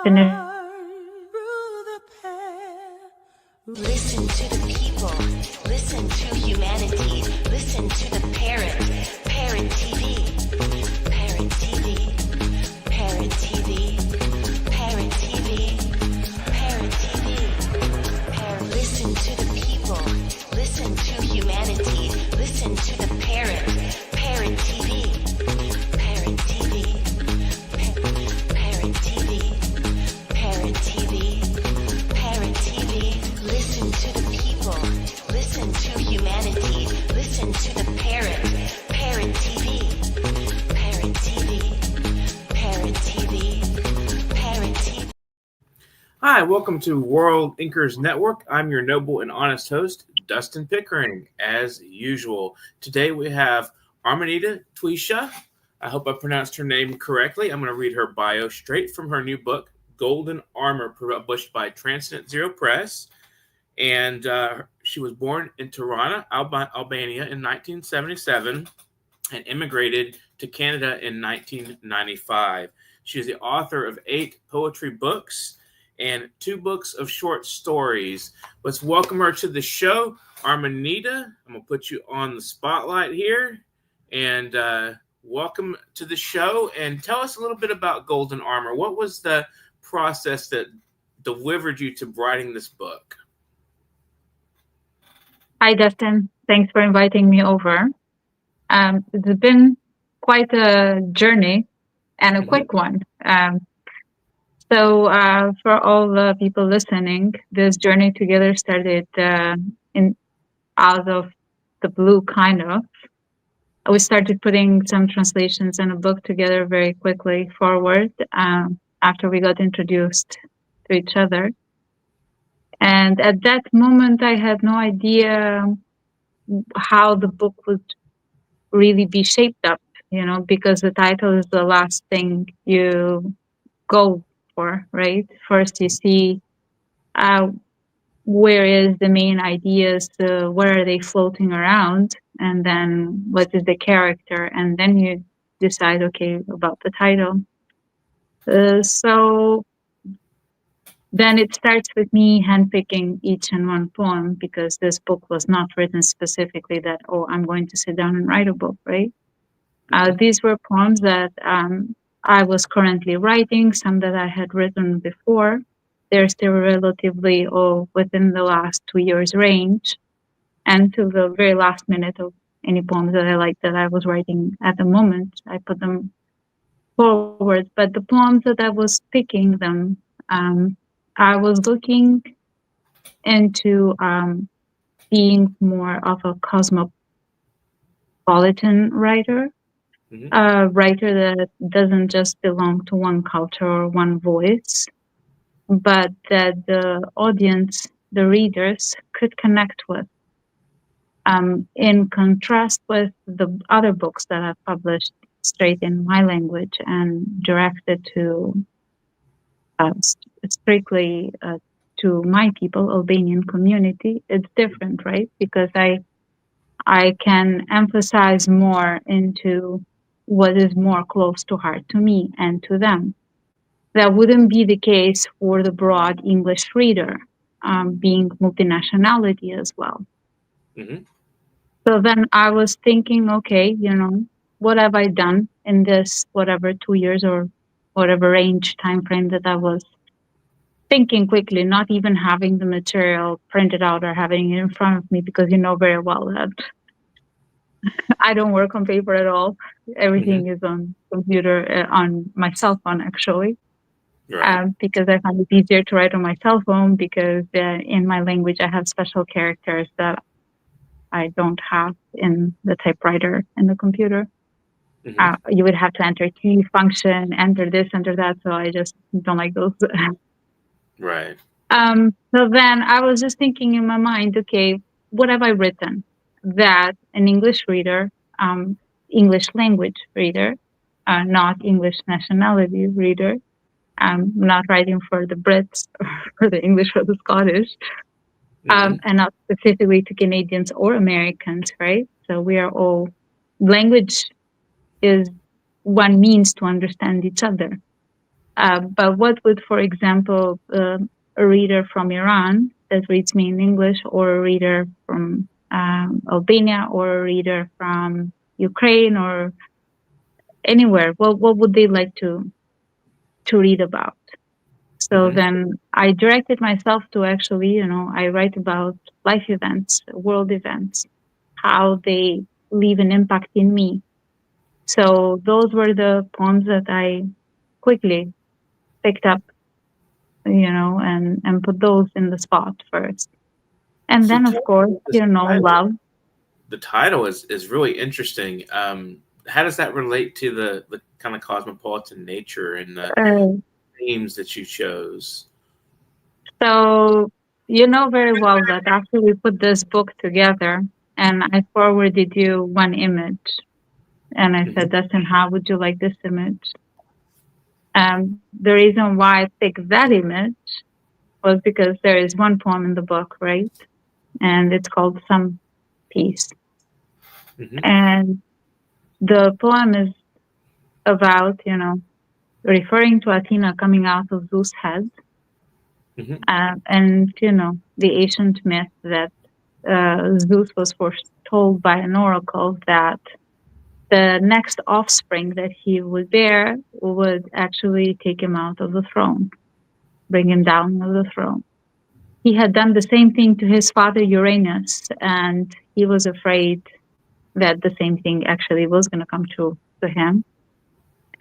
finish. Listen to the people, listen to humanity, listen to the parrot, Parrot TV, Parrot TV, Parrot TV, Parrot TV, Parrot TV, Parrot. Listen to the people, listen to humanity, listen to the parrot, Parrot TV, Parrot TV, Parrot TV, Parrot TV, Parrot TV. Listen to the people, listen to humanity, listen to the parrot, Parrot TV, Parrot TV, Parrot TV, Parrot TV. Hi, welcome to World Inkers Network. I'm your noble and honest host, Dustin Pickering, as usual. Today we have Armenida Qyqja. I hope I pronounced her name correctly. I'm going to read her bio straight from her new book, Golden Armor, published by Transcendent Zero Press. And she was born in Tirana, Albania in 1977 and immigrated to Canada in 1995. She is the author of 8 poetry books and 2 books of short stories. Let's welcome her to the show. Armenida, I'm going to put you on the spotlight here. And welcome to the show. And tell us a little bit about Golden Armor. What was the process that delivered you to writing this book? Hi, Dustin. Thanks for inviting me over. It's been quite a journey and a quick one. So for all the people listening, this journey together started out of the blue, kind of. We started putting some translations and a book together very quickly forward after we got introduced to each other. And at that moment, I had no idea how the book would really be shaped up, because the title is the last thing you go for, right? First, you see where is the main ideas, where are they floating around, and then what is the character, and then you decide, okay, about the title. So then it starts with me handpicking each and one poem, because this book was not written specifically that, I'm going to sit down and write a book, right? These were poems that I was currently writing, some that I had written before. They're still relatively within the last 2 years range, and to the very last minute of any poems that I liked that I was writing at the moment, I put them forward. But the poems that I was picking them, I was looking into being more of a cosmopolitan writer, a writer that doesn't just belong to one culture or one voice, but that the audience, the readers, could connect with. In contrast with the other books that I've published straight in my language and directed to strictly to my people, Albanian community, it's different, right? Because I can emphasize more into what is more close to heart to me and to them. That wouldn't be the case for the broad English reader, being multinationality as well. So then I was thinking, okay, what have I done in this, whatever, 2 years or whatever range time frame that I was thinking quickly, not even having the material printed out or having it in front of me, because you know very well that I don't work on paper at all. Everything is on computer, on my cell phone, actually, because I find it easier to write on my cell phone, because in my language I have special characters that I don't have in the typewriter in the computer. You would have to enter key function, enter this, enter that. So I just don't like those. Right. So then I was just thinking in my mind, okay, what have I written that an English reader, English language reader, not English nationality reader, not writing for the Brits or for the English or the Scottish, and not specifically to Canadians or Americans, right? So we are all, language is one means to understand each other. But what would, for example, a reader from Iran that reads me in English, or a reader from Albania, or a reader from Ukraine, or anywhere, what would they like to read about? So then I directed myself to actually, I write about life events, world events, how they leave an impact in me. So those were the poems that I quickly picked up, and put those in the spot first. And So then, of tell me course, about this title. love. The title is really interesting. How does that relate to the kind of cosmopolitan nature and the Uh, themes that you chose? so you know very well that after we put this book together, and I forwarded you one image, and I Mhm. said, Dustin, how would you like this image? The reason why I picked that image was because there is one poem in the book, right? And it's called Some Peace. Mhm. And the poem is about, referring to Athena coming out of Zeus' head, Mhm. and, the ancient myth that Zeus was foretold by an oracle that the next offspring that he would bear would actually take him out of the throne, bring him down of the throne. He had done the same thing to his father Uranus, and he was afraid that the same thing actually was going to come true to him.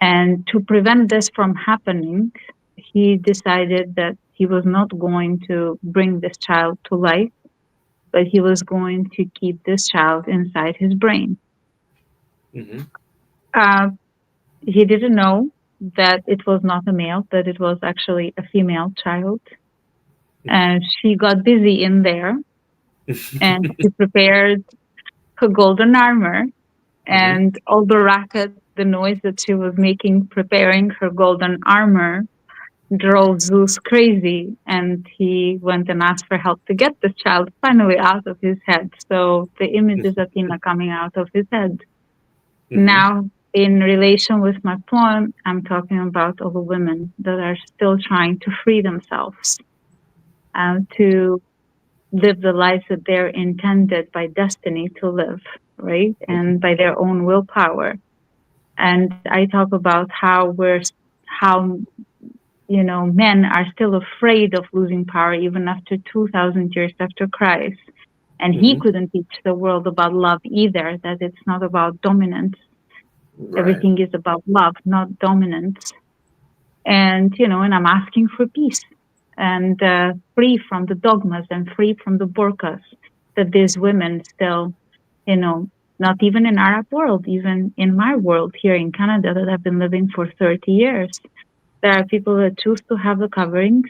And to prevent this from happening, he decided that he was not going to bring this child to life, but he was going to keep this child inside his brain. Mhm. Uh, he didn't know that it was not a male, that it was actually a female child. And she got busy in there, and she prepared her golden armor, Mhm. and all the racket, the noise that she was making preparing her golden armor drove Zeus crazy, and he went and asked for help to get this child finally out of his head. So the image is Athena coming out of his head. Mhm. Now, in relation with my poem, I'm talking about all the women that are still trying to free themselves, to live the lives that they're intended by destiny to live, right? And by their own willpower. And I talk about how men are still afraid of losing power even after 2000 years after Christ. And he Mhm. couldn't teach the world about love either, that it's not about dominance. Right. Everything is about love, not dominance. And I'm asking for peace, and free from the dogmas and free from the burqas that these women still, you know, not even in Arab world, even in my world here in Canada that I've been living for 30 years. There are people that choose to have the coverings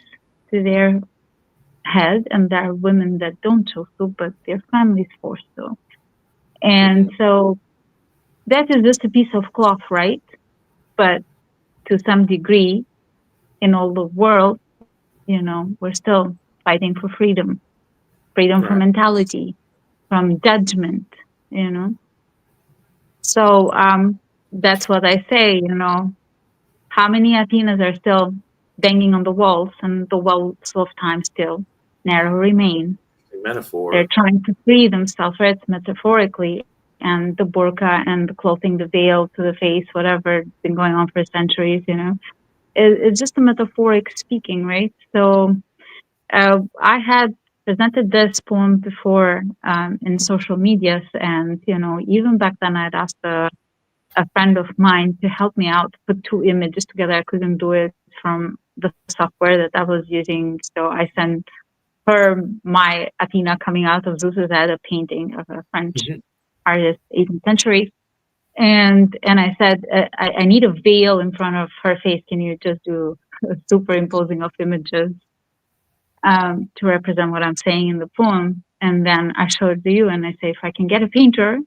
to their head, and there are women that don't choose to, but their families force to. And Mhm. so that is just a piece of cloth, right? But to some degree, in all the world, we're still fighting for freedom from Right. mentality, from judgment, you know. So that's what I say, how many Athenas are still banging on the walls, and the walls of time still narrow remain. They're Metaphor. trying to free themselves, right? Metaphorically, and the burqa and the clothing, the veil to the face, whatever, it's been going on for centuries, it's just a metaphoric speaking, right? So I had presented this poem before in social medias, and even back then I'd asked a friend of mine to help me out, put two images together. I couldn't do it from the software that I was using, so I sent her my Athena coming out of Zeus's head, a painting of a French Mhm. artist, 18th century. And I said, I need a veil in front of her face. Can you just do a superimposing of images to represent what I'm saying in the poem? And then I show it to you, and I say, if I can get a painter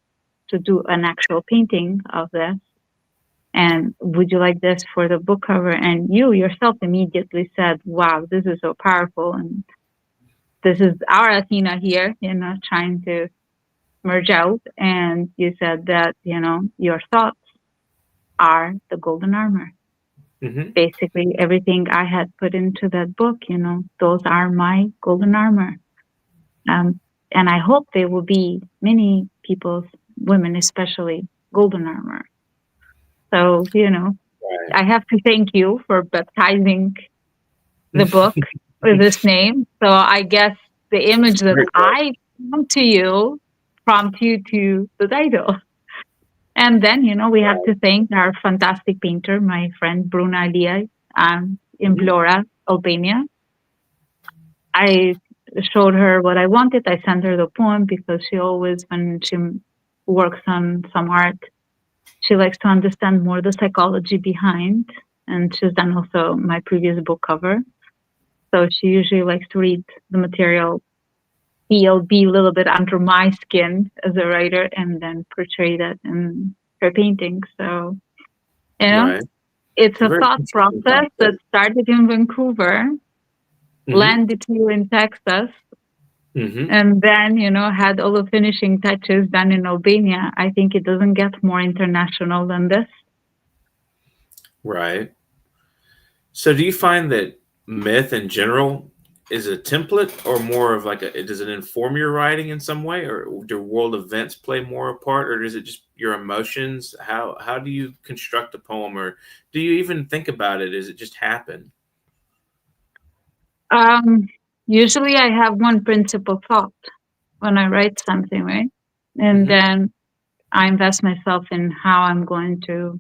to do an actual painting of this, and would you like this for the book cover? And you yourself immediately said, wow, this is so powerful. And this is our Athena here, trying to merge out. And you said that, your thoughts are the golden armor. Basically, everything I had put into that book, those are my golden armor. And I hope there will be many people's, women especially, golden armor. So, I have to thank you for baptizing the book with this name. So I guess the image that I prompt to you prompt you to the title. And then, we have to thank our fantastic painter, my friend Bruna Alia, in Vlora, Albania. I showed her what I wanted. I sent her the poem because she always, when she works on some art, she likes to understand more the psychology behind. And she's done also my previous book cover. So she usually likes to read the material, be a little bit under my skin as a writer, and then portray that in her painting. So, it's a thought process that started in Vancouver, landed you in Texas, and then, had all the finishing touches done in Albania. I think it doesn't get more international than this. Right. So do you find that myth in general is a template, or more of like does it inform your writing in some way, or do world events play more a part, or is it just your emotions? How do you construct a poem, or do you even think about it? Does it just happen? Usually I have one principal thought when I write something, right? And then I invest myself in how I'm going to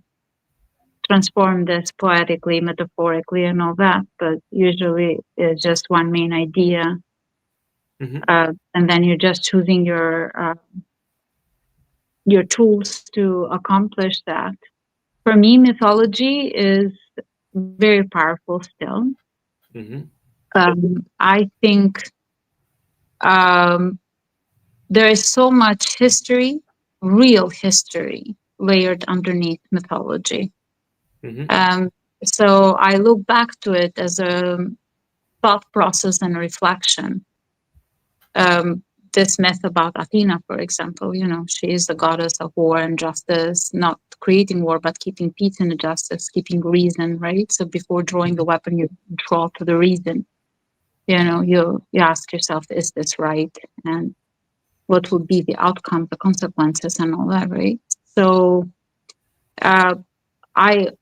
transform this poetically, metaphorically, and all that. But usually it's just one main idea. And then you're just choosing your tools to accomplish that. For me, mythology is very powerful still. I think there is so much history, real history, layered underneath mythology. So I look back to it as a thought process and reflection. This myth about Athena, for example, she is the goddess of war and justice, not creating war, but keeping peace and justice, keeping reason, right? So before drawing the weapon, you draw to the reason. You ask yourself, is this right? And what would be the outcome, the consequences, and all that, right? So I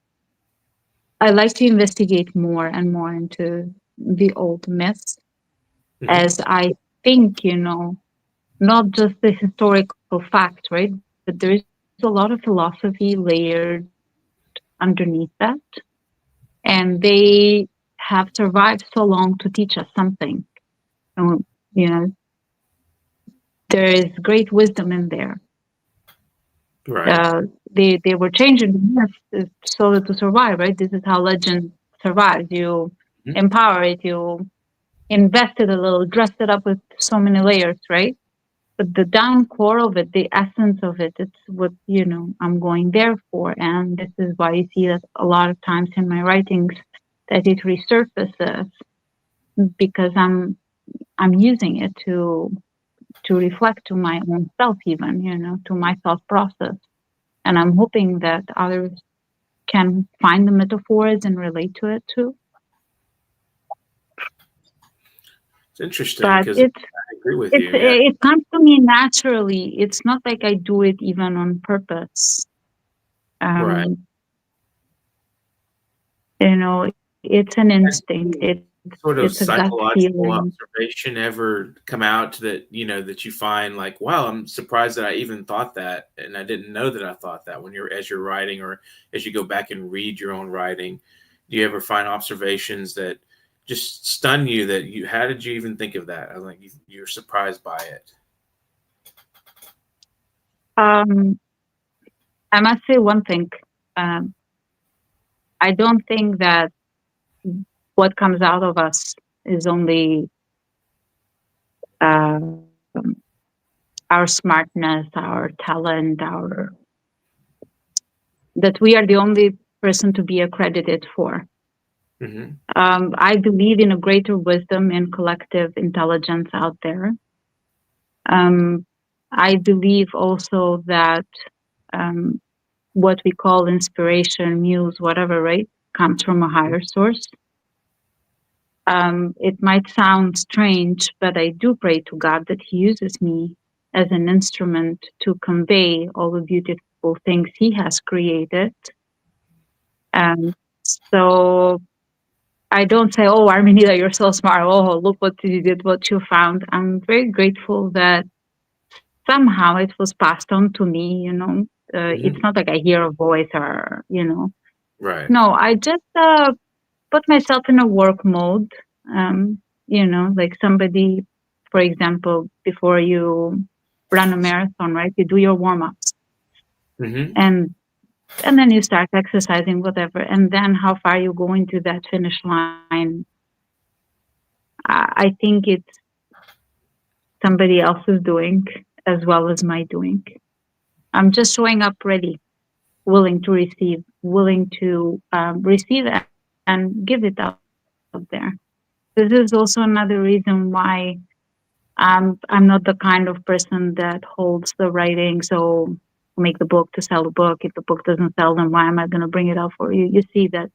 like to investigate more and more into the old myths, as I think, not just the historical fact, right? But there is a lot of philosophy layered underneath that. And they have survived so long to teach us something. There is great wisdom in there. Right. They were changing the myths so that to survive, right? This is how legend survives. You empower it, you invest it a little, dressed it up with so many layers, right? But the down core of it, the essence of it, it's what, I'm going there for. And this is why you see that a lot of times in my writings that it resurfaces, because I'm using it to reflect to my own self, even, to my thought process. And I'm hoping that others can find the metaphors and relate to it too. It's interesting because I agree with you. It comes to me naturally. It's not like I do it even on purpose. Right. It's an instinct. Sort of it's a gut psychological feeling. observation ever come out that that you find like, wow, I'm surprised that I even thought that, and I didn't know that I thought that as you're writing, or as you go back and read your own writing? Do you ever find observations that just stun you, that how did you even think of that? I was like, you're surprised by it. I must say one thing. I don't think that what comes out of us is only our smartness, our talent, that we are the only person to be accredited for. I believe in a greater wisdom and collective intelligence out there. I believe also that what we call inspiration, muse, whatever, right, comes from a higher source. It might sound strange, but I do pray to God that He uses me as an instrument to convey all the beautiful things He has created. And so I don't say, "Oh, Armenida, you're so smart. Oh, look what you did, what you found." I'm very grateful that somehow it was passed on to me. It's not like I hear a voice or Right. No, I just put myself in a work mode. Like somebody, for example, before you run a marathon, right? You do your warm ups, Mm-hmm. and then you start exercising, whatever, and then how far you go into that finish line. I think it's somebody else's doing as well as my doing. I'm just showing up ready, willing to receive, willing to receive and give it out there. This is also another reason why I'm not the kind of person that holds the writing. So make the book to sell the book. If the book doesn't sell, then why am I going to bring it out for you? You see that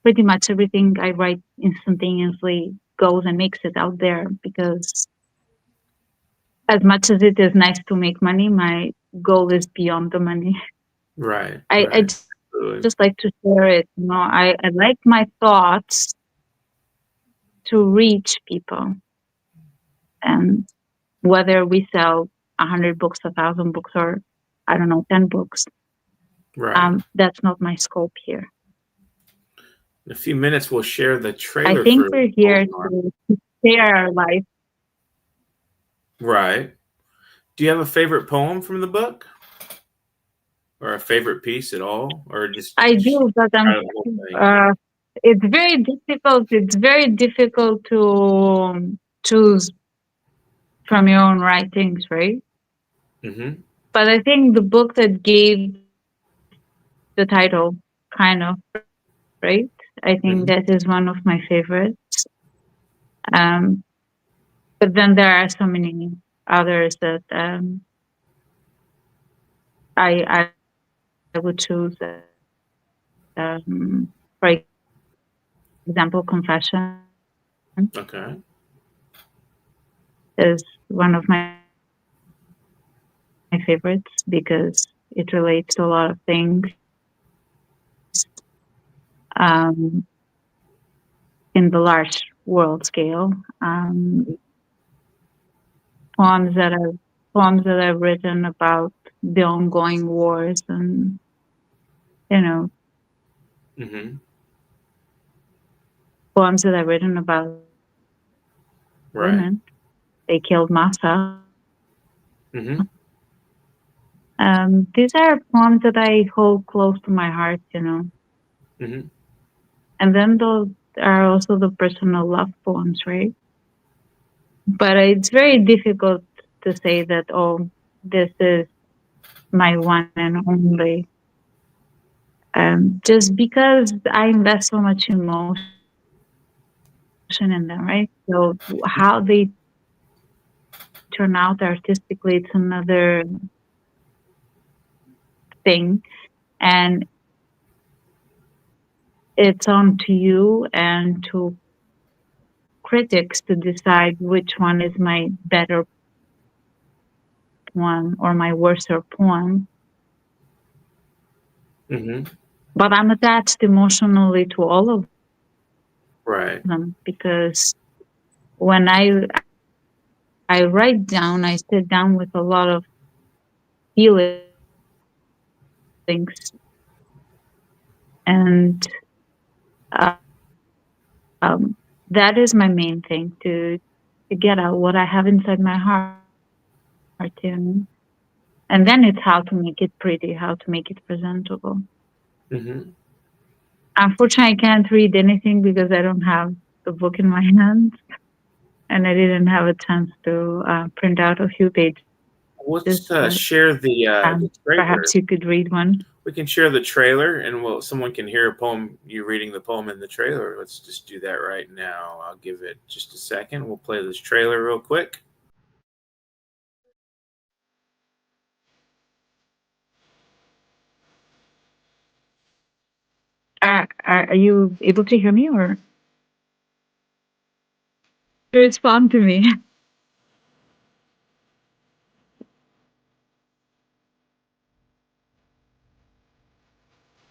pretty much everything I write instantaneously goes and makes it out there, because as much as it is nice to make money, my goal is beyond the money. Right. I Right. just like to share it. I like my thoughts to reach people, and whether we sell 100 books, 1,000 books, or I don't know, 10 books, Right. that's not my scope here. In a few minutes, we'll share the I trailer think for we're here to share our life. Right. Do you have a favorite poem from the book, or a favorite piece at all, or just I do, but try the whole thing? it's very difficult. It's very difficult to choose from your own writings, right? Mm-hmm. But I think the book that gave the title, kind of, right? I think Mm-hmm. that is one of my favorites. Um, but then there are so many others that I would choose. For example, Confession Okay. is one of my favorites because it relates to a lot of things um, in the large world scale. Poems that I've written about the ongoing wars, and you know Mm-hmm. poems that I've written about Right. women. They killed Massa. Mm-hmm. These are poems that I hold close to my heart. Mm-hmm. And then those are also the personal love poems, right? But it's very difficult to say that, oh, this is my one and only. Just because I invest so much emotion in them, right? So how they turn out artistically, it's another thing. And it's on to you and to critics to decide which one is my better poem or my worser poem. Mm-hmm. But I'm attached emotionally to all of Right. them, because when I write down, I sit down with a lot of feelings, and um, that is my main thing, to get out what I have inside my heart, and then it's how to make it pretty, how to make it presentable. Mm-hmm. Unfortunately, I can't read anything because I don't have the book in my hands, and I didn't have a chance to print out a few pages. Let's But share the trailer. perhaps you could read one. We can share the trailer, and someone can hear a poem. You reading the poem in the trailer. Let's just do that right now. I'll give it just a second. We'll play this trailer real quick. Are you able to hear me or respond to me?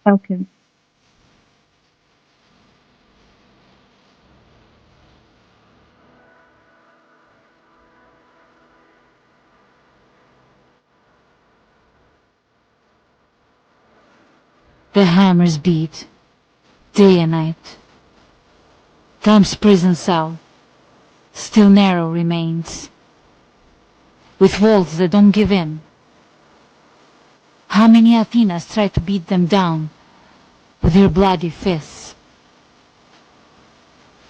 Okay. The hammers beat, day and night. Time's prison cell still narrow remains, with walls that don't give in. How many Athenas try to beat them down with their bloody fists?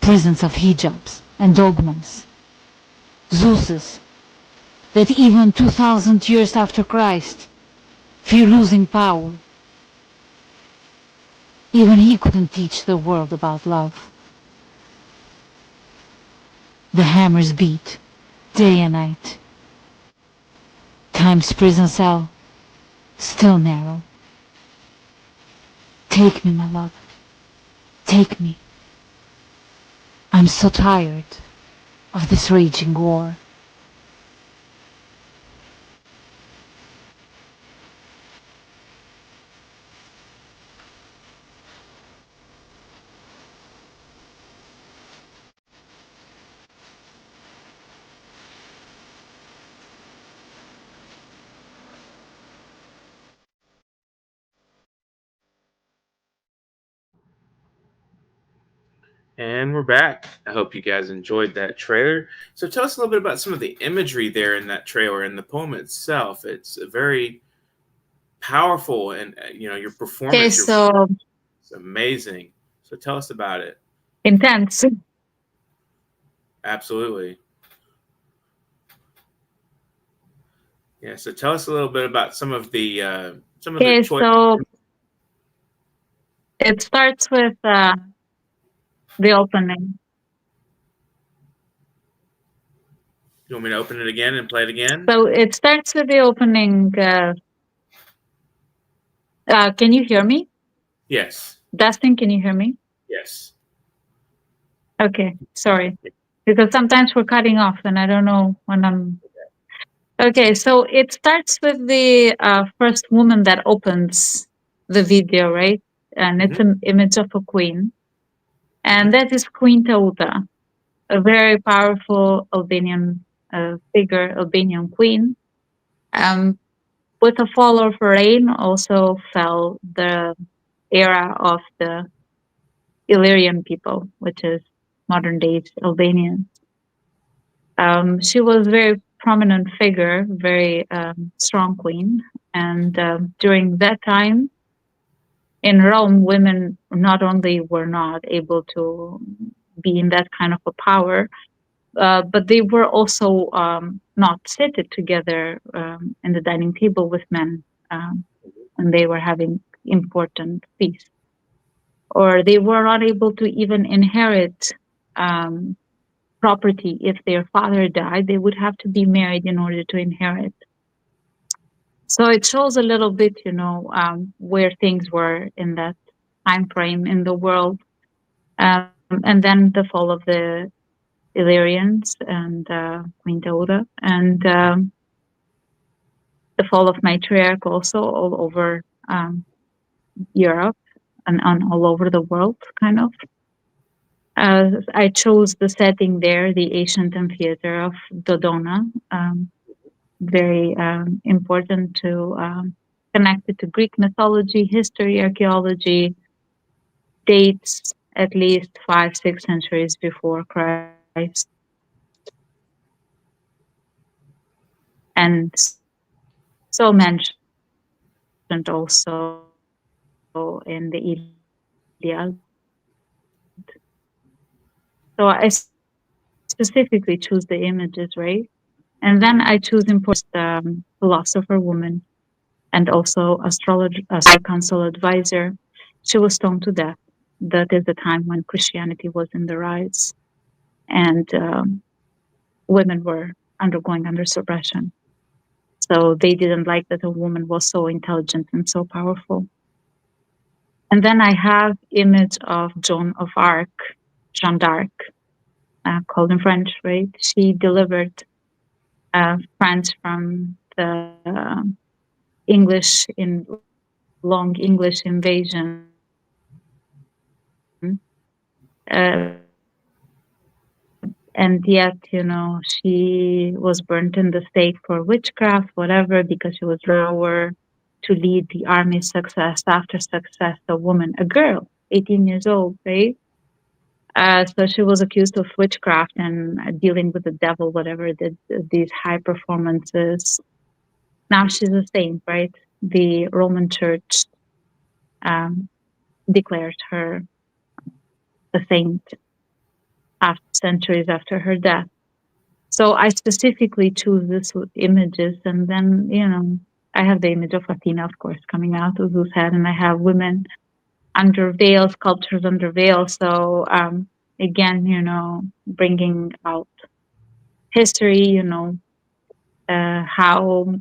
Prisons of hijabs and dogmas. Zeuses that even 2000 years after Christ fear losing power. Even he couldn't teach the world about love. The hammers beat, day and night. Time's prison cell, still narrow. Take me, my love. Take me. I'm so tired of this raging war. And we're back. I hope you guys enjoyed that trailer. So tell us a little bit about some of the imagery there in that trailer and the poem itself. It's a very powerful, and your Okay, performance, your voice so is amazing. So tell us about it. intense. Absolutely. Yeah. So tell us a little bit about some of the Okay, choice. so it starts with the opening. You want me to open it again and play it again? So it starts with the opening. Can you hear me? Yes. Dustin, can you hear me? Yes. Okay, sorry. Because sometimes we're cutting off and I don't know when I'm. Okay, so it starts with the first woman that opens the video, right? And it's an image of a queen. And that is Queen Teuta, a very powerful Albanian figure, Albanian queen. Um, with the fall of her reign, also fell the era of the Illyrian people, which is modern day Albanians. She was a very prominent figure, very strong queen. And during that time in Rome, women not only were not able to be in that kind of a power, but they were also not seated together in the dining table with men, and they were having important feasts. Or they were not able to even inherit um, property. If their father died, they would have to be married in order to inherit. So it shows a little bit, where things were in that time frame in the world. And then the fall of the Illyrians and Queen Teuta, and the fall of matriarch also all over Europe and all over the world, kind of. I chose the setting there, the ancient amphitheater of Dodona, very important to connect it to Greek mythology, history, archaeology, dates at least 5-6 centuries before Christ. And so mentioned also in the Iliad. So I specifically choose the images, right? And then I choose important philosopher woman and also council advisor. She was stoned to death. That is the time when Christianity was in the rise, and women were undergoing under suppression. So they didn't like that a woman was so intelligent and so powerful. And then I have image of Jeanne d'Arc, called in French, right? She delivered France from the English in long English invasion. And yet, she was burnt in the stake for witchcraft, whatever, because she was power to lead the army success after success, a woman, a girl, 18 years old, right? So she was accused of witchcraft and dealing with the devil, whatever, these high performances. Now she's a saint, right? The Roman Church um, declared her a saint after centuries after her death. So I specifically choose these images, and then, I have the image of Athena, of course, coming out of Zeus' head, and I have women under veil, sculptures under veil. So again, bringing out history, how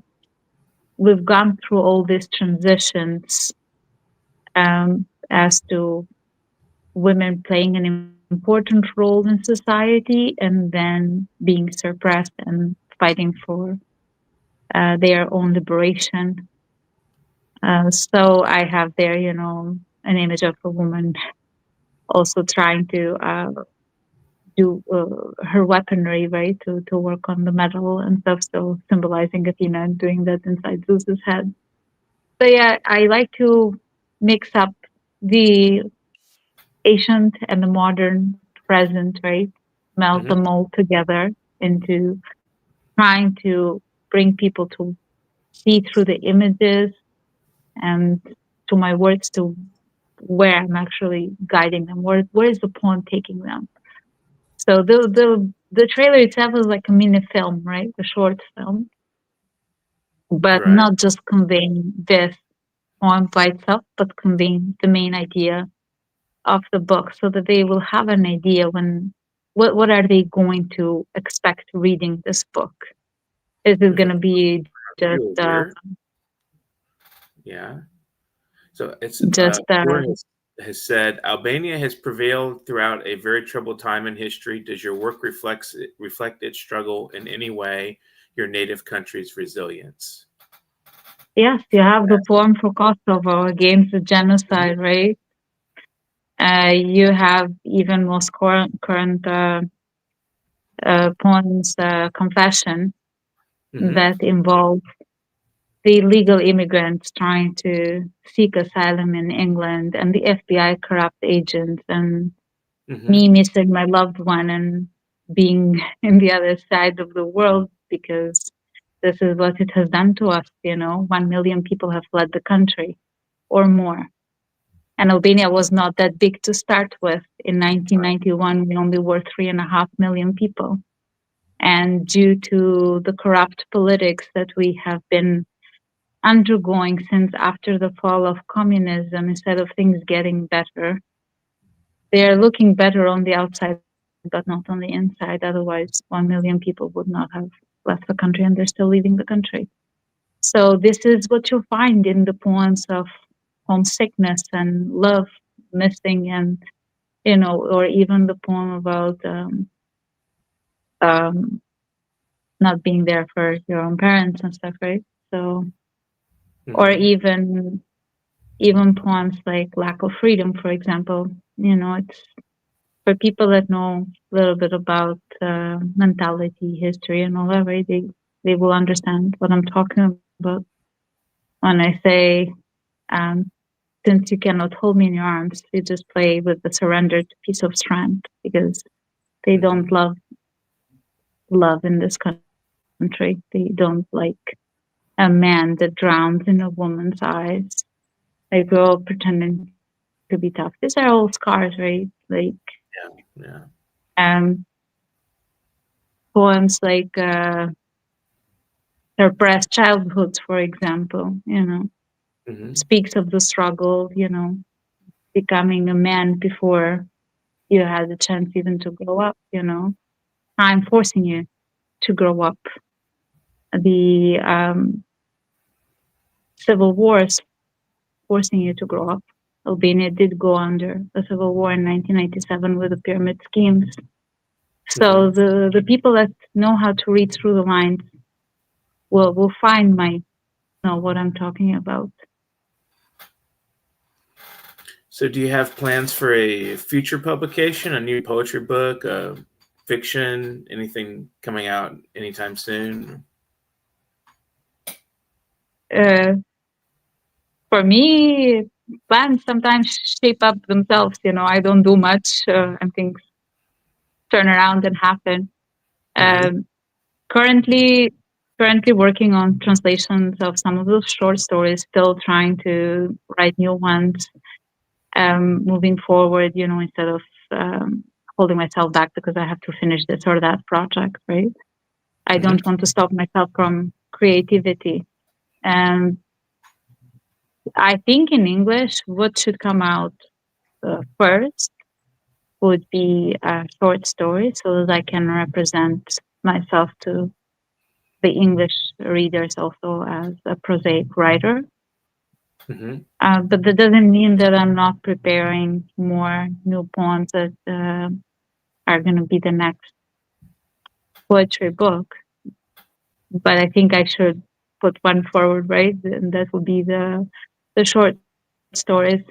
we've gone through all these transitions as to women playing an important role in society and then being suppressed and fighting for their own liberation. So I have there, an image of a woman also trying to do her weaponry, right, to work on the metal and stuff. So symbolizing Athena and doing that inside Zeus's head. So yeah, I like to mix up the ancient and the modern present, right? Melt them all together into trying to bring people to see through the images and to my words to where I'm actually guiding them. Where is the poem taking them? So the trailer itself is like a mini film, right? A short film, but Right. not just conveying this poem by itself, but conveying the main idea of the book, so that they will have an idea what are they going to expect reading this book. Is it going to be just Real here. Yeah. So it's just Laura has said Albania has prevailed throughout a very troubled time in history. Does your work reflect its struggle in any way? Your native country's resilience. yes, you have the poem for Kosovo against the genocide, right? You have even most current poems, Confession, that involve the illegal immigrants trying to seek asylum in England and the FBI corrupt agents and me missing my loved one and being in the other side of the world because this is what it has done to us. 1 million people have fled the country or more. And Albania was not that big to start with. In 1991, we only were 3.5 million people. And due to the corrupt politics that we have been undergoing since after the fall of communism, instead of things getting better, they are looking better on the outside, but not on the inside. Otherwise, 1 million people would not have left the country, and they're still leaving the country. So this is what you'll find in the poems of homesickness and love, missing, and or even the poem about not being there for your own parents and stuff, right? So, or even poems like Lack of Freedom, for example. It's for people that know a little bit about mentality, history, and all that, right? They will understand what I'm talking about when I say, since you cannot hold me in your arms, you just play with the surrendered piece of strength, because they don't love in this country. They don't like a man that drowns in a woman's eyes. They grow up pretending to be tough. These are all scars, right? Like, poems like Repressed Childhoods, for example, speaks of the struggle, becoming a man before you had the chance even to grow up, time forcing you to grow up. The civil wars forcing you to grow up. Albania did go under a civil war in 1997 with the pyramid schemes. So the people that know how to read through the lines will find know what I'm talking about. So, do you have plans for a future publication, a new poetry book, fiction, anything coming out anytime soon? For me, plans sometimes shape up themselves. I don't do much, and things turn around and happen. Currently working on translations of some of those short stories, still trying to write new ones, moving forward, instead of holding myself back because I have to finish this or that project, right? I don't want to stop myself from creativity. And I think in English, what should come out first would be a short story so that I can represent myself to the English readers also as a prosaic writer. But that doesn't mean that I'm not preparing more new poems that are going to be the next poetry book. But I think I should put one forward, right? And that will be the short stories.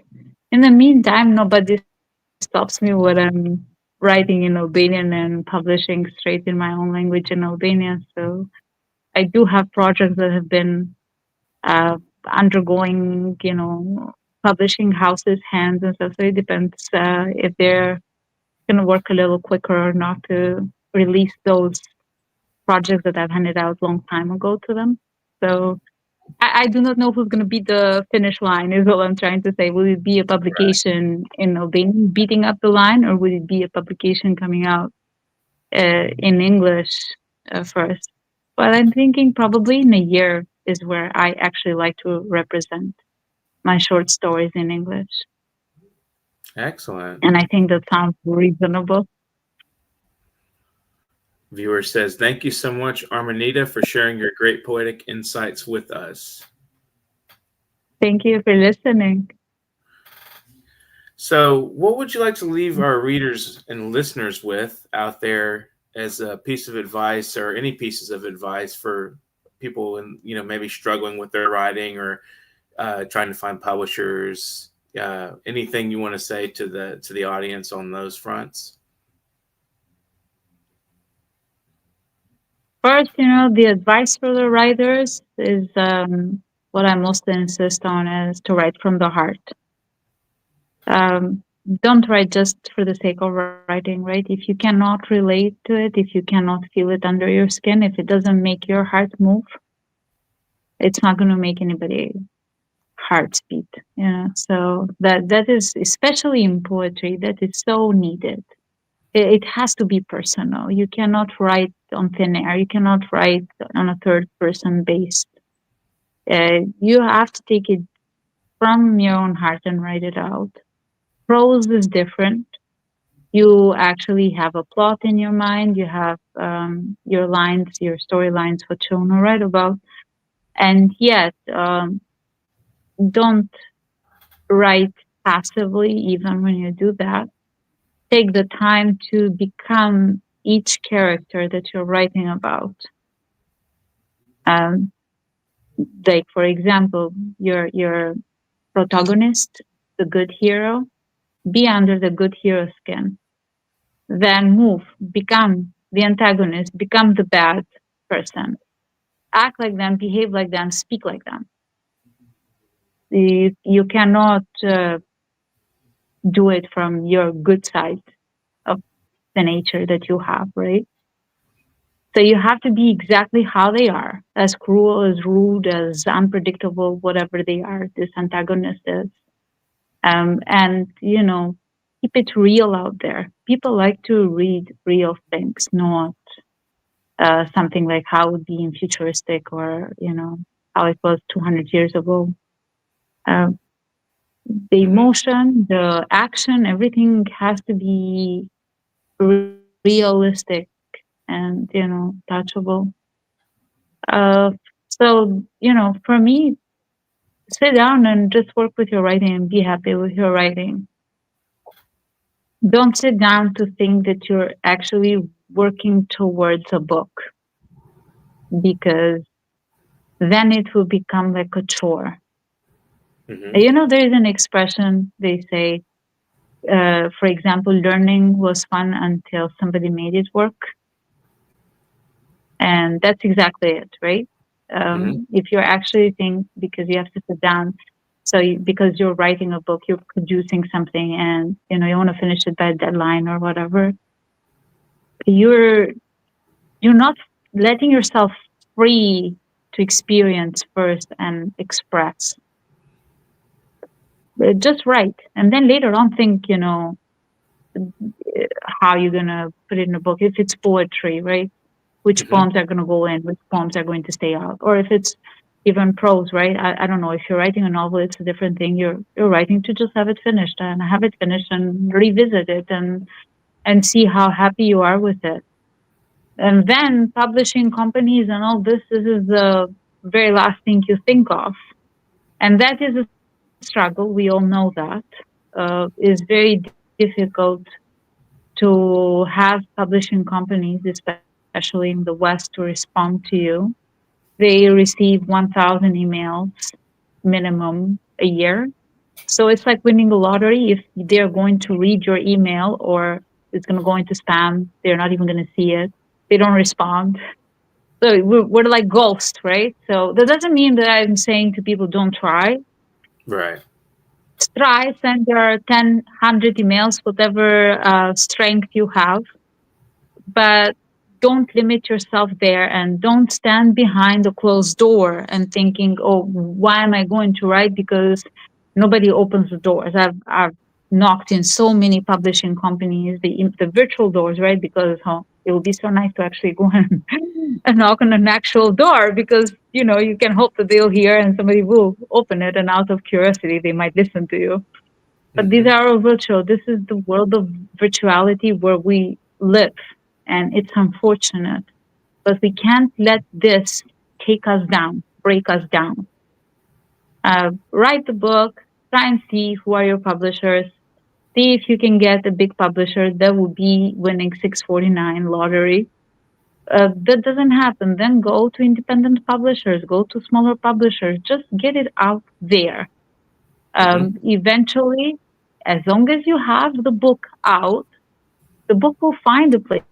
In the meantime, nobody stops me when I'm writing in Albanian and publishing straight in my own language in Albania. So I do have projects that have been undergoing, publishing houses' hands and stuff. So it depends if they're going to work a little quicker or not to release those projects that I've handed out a long time ago to them. So I do not know who's going to be the finish line, is all I'm trying to say. Will it be a publication in Albanian beating up the line, or would it be a publication coming out in English first? But I'm thinking probably in a year is where I actually like to represent my short stories in English. Excellent. And I think that sounds reasonable. Viewer says, thank you so much, Armenida, for sharing your great poetic insights with us. Thank you for listening. So, what would you like to leave our readers and listeners with out there as a piece of advice, or any pieces of advice for people in, maybe struggling with their writing or trying to find publishers? Anything you want to say to the audience on those fronts? First, the advice for the writers is what I mostly insist on is to write from the heart. Don't write just for the sake of writing, right? If you cannot relate to it, if you cannot feel it under your skin, if it doesn't make your heart move, it's not going to make anybody hearts beat. So that is, especially in poetry, that is so needed. It has to be personal. You cannot write on thin air. You cannot write on a third person based. You have to take it from your own heart and write it out. Prose is different. You actually have a plot in your mind. You have your lines, your storylines, what you want to write about. And yet, don't write passively, even when you do that. Take the time to become each character that you're writing about. Like, for example, your protagonist, the good hero, be under the good hero skin. Then move, become the antagonist, become the bad person. Act like them, behave like them, speak like them. You cannot do it from your good side of the nature that you have, right? So you have to be exactly how they are, as cruel, as rude, as unpredictable, whatever they are, this antagonist is. And, keep it real out there. People like to read real things, not something like how it would be in futuristic or, how it was 200 years ago. The emotion, the action, everything has to be realistic and, touchable. So, for me, sit down and just work with your writing and be happy with your writing. Don't sit down to think that you're actually working towards a book, because then it will become like a chore. You know, there is an expression they say, for example, learning was fun until somebody made it work. And that's exactly it, right? If you're actually because you have to sit down, because you're writing a book, you're producing something, and you want to finish it by a deadline or whatever, you're not letting yourself free to experience first and express. Just write, and then later on think, how you're gonna put it in a book. If it's poetry, right? Which poems are gonna go in, which poems are going to stay out. Or if it's even prose, right? I don't know. If you're writing a novel, it's a different thing. You're writing to just have it finished and revisit it and see how happy you are with it. And then publishing companies and all this is the very last thing you think of. And that is a struggle. We all know that. Is very difficult to have publishing companies, especially in the West, to respond to you. They receive 1,000 emails minimum a year. So it's like winning the lottery. If they're going to read your email, or it's going to go into spam, they're not even going to see it. They don't respond. So we're like ghosts, right? So that doesn't mean that I'm saying to people, don't try. Right. Try, send your 10, 100 emails, whatever strength you have. But don't limit yourself there, and don't stand behind a closed door and thinking, oh, why am I going to write? Because nobody opens the doors. I've knocked in so many publishing companies, the virtual doors, right? Because it would be so nice to actually go and knock on an actual door, because, you can hope that they'll hear and somebody will open it. And out of curiosity, they might listen to you. But these are all virtual. This is the world of virtuality where we live. And it's unfortunate, but we can't let this take us down, break us down. Write the book, try and see who are your publishers, see if you can get a big publisher that will be winning 649 lottery. That doesn't happen. Then go to independent publishers, go to smaller publishers, just get it out there. Eventually, as long as you have the book out, the book will find a place,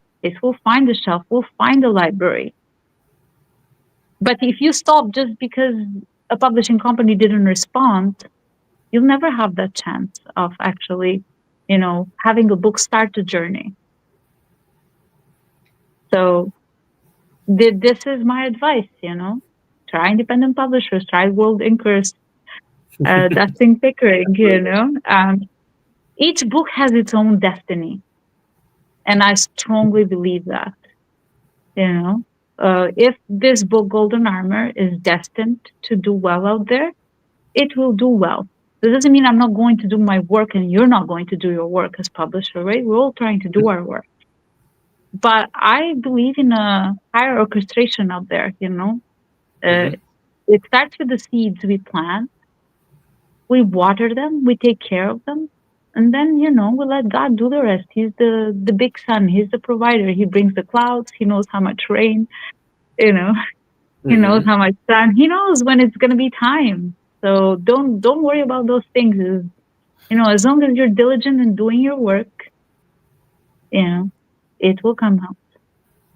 will find a shelf, will find a library. But if you stop just because a publishing company didn't respond, you'll never have that chance of actually, having a book start a journey. So this is my advice, try independent publishers, try World Inkers, Dustin Pickering, each book has its own destiny. And I strongly believe that, if this book, Golden Armor, is destined to do well out there, it will do well. That doesn't mean I'm not going to do my work and you're not going to do your work as publisher, right? We're all trying to do our work. But I believe in a higher orchestration out there, It starts with the seeds we plant. We water them, we take care of them. And then, we let God do the rest. He's the big sun. He's the provider. He brings the clouds. He knows how much rain, He knows how much sun. He knows when it's going to be time. So don't worry about those things. As long as you're diligent in doing your work, it will come out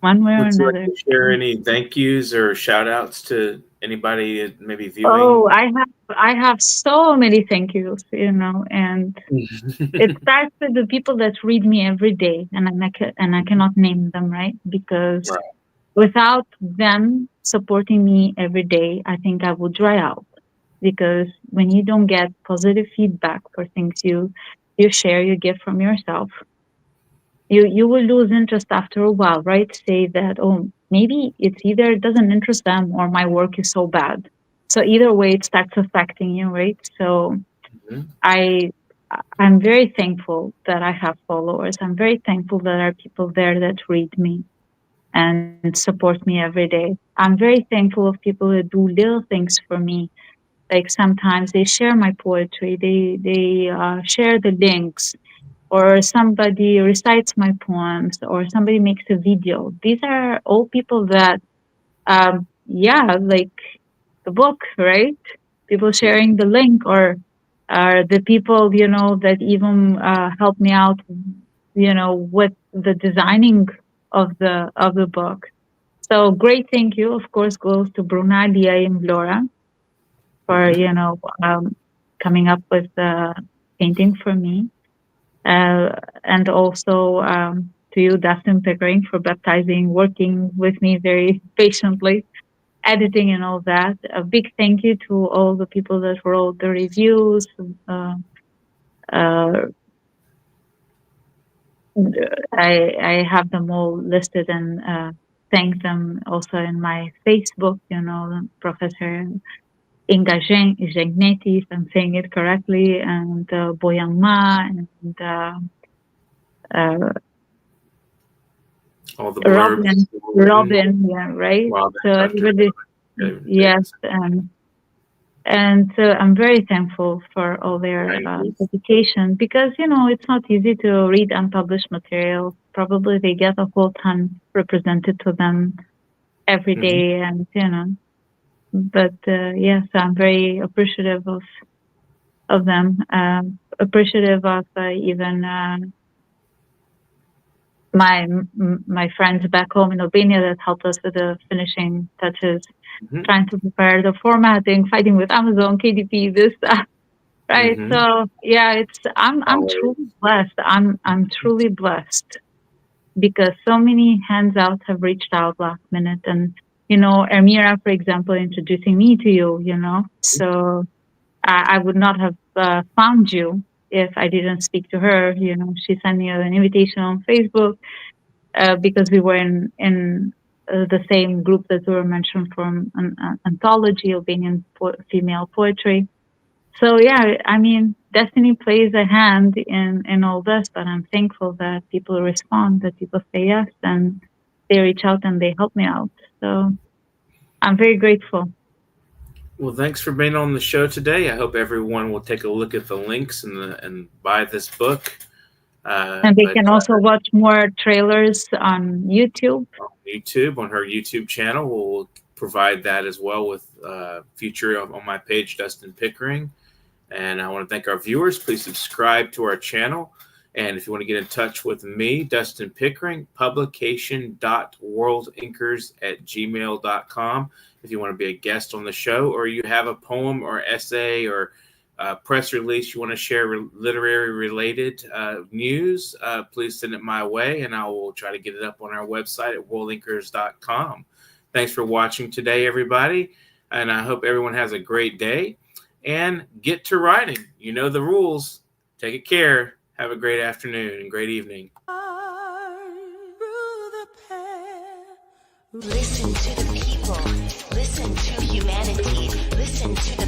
one way or another. Would you like to share any thank yous or shout outs to anybody maybe viewing? Oh, I have so many thank yous, and it starts with the people that read me every day, and I cannot name them, right? Because without them supporting me every day, I think I would dry out. Because when you don't get positive feedback for things you share, you give from yourself, you will lose interest after a while, right? Say that, oh, maybe it's either it doesn't interest them or my work is so bad. So either way, it starts affecting you, right? So I'm very thankful that I have followers. I'm very thankful that there are people there that read me and support me every day. I'm very thankful of people that do little things for me Like sometimes they share my poetry, they share the links, or somebody recites my poems, or somebody makes a video. These are all people that, yeah, like the book, right? People sharing the link, or the people, you know, that even help me out, you know, with the designing of the book. So great thank you, of course, goes to Bruna, Dia, and Laura for, you know, coming up with the painting for me. And also to you, Dustin Pickering, for baptizing, working with me very patiently, editing and all that. A big thank you to all the people that wrote the reviews. Uh, I have them all listed, and thank them also in my Facebook, you know, Professor Inga Zengnetti, if I'm saying it correctly, and Boyang Ma, and all the blurbs. Robin, yeah, right? Wow, So everybody, yes, and so I'm very thankful for all their dedication, because, you know, it's not easy to read unpublished material. Probably they get a whole ton represented to them every day, and, you know, but yes, I'm very appreciative of them, appreciative of even my friends back home in Albania that helped us with the finishing touches, trying to prepare the formatting, fighting with Amazon, KDP, this stuff, right? So yeah, I'm truly blessed. I'm truly blessed, because so many hands out have reached out last minute, and, you know, Ermira, for example, introducing me to you, you know, so I would not have found you if I didn't speak to her. You know, she sent me an invitation on Facebook because we were in the same group that we were mentioned from an anthology, Albanian female poetry. So yeah, I mean, destiny plays a hand in all this, but I'm thankful that people respond, that people say yes, and they reach out and they help me out. So I'm very grateful. Well, thanks for being on the show today. I hope everyone will take a look at the links and buy this book. And they can also watch more trailers on YouTube. On her YouTube channel. We'll provide that as well with future on my page, Dustin Pickering. And I want to thank our viewers. Please subscribe to our channel. And if you want to get in touch with me, Dustin Pickering, publication.worldinkers@gmail.com. If you want to be a guest on the show, or you have a poem or essay or press release you want to share, literary related news, please send it my way, and I will try to get it up on our website at worldinkers.com. Thanks for watching today, everybody. And I hope everyone has a great day, and get to writing. You know the rules. Take care. Have a great afternoon and great evening. Listen to the people. Listen to humanity. Listen to